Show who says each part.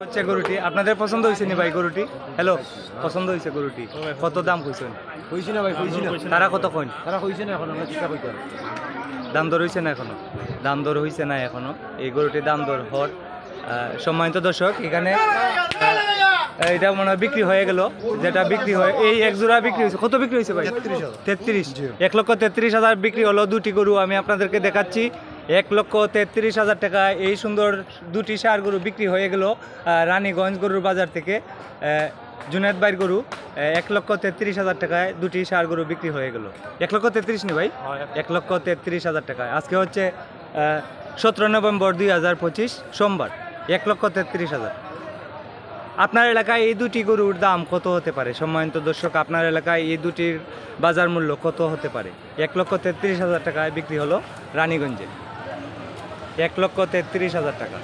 Speaker 1: হচ্ছে গরুটি আপনাদের পছন্দ হয়েছে নি ভাই গরুটি? হ্যালো, পছন্দ হয়েছে গরুটি? কত দাম কইছেন?
Speaker 2: কইছি না ভাই, কইছি না।
Speaker 1: তারা কত কইন?
Speaker 2: তারা কইছে না, এখন আমরা চিন্তা করতে।
Speaker 1: দাম দর হয়েছে না এখনো? দাম দর হয়েছে না এখনো। এই গরুটির দাম দর হওয়ার সম্মানিত দর্শক, এখানে এটা মনে হয় বিক্রি হয়ে গেল। যেটা বিক্রি হয় এই এক জোড়া বিক্রি হয়েছে। কত বিক্রি হয়েছে ভাই? 33। 1,33,000 বিক্রি হলো দুটি গরু। আমি আপনাদেরকে দেখাচ্ছি 1,33,000 টাকা এই সুন্দর দুটি ষাঁড় গরু বিক্রি হয়ে গেল রানীগঞ্জ গরুর বাজার থেকে। জুনেদ ভাইয়ের গরু 1,33,000 টাকায় দুটি ষাঁড় গরু বিক্রি হয়ে গেল। 1,33,000 নি ভাই? 1,33,000 টাকায়। আজকে হচ্ছে 17 নভেম্বর 2025 সোমবার। 1,33,000। আপনার এলাকায় এই দুটি গরুর দাম কত হতে পারে সম্মানিত দর্শক? আপনার এলাকায় এই দুটির বাজার মূল্য কত হতে পারে? 1,33,000 টাকায় বিক্রি হলো রানীগঞ্জে। 1,33,000 টাকা।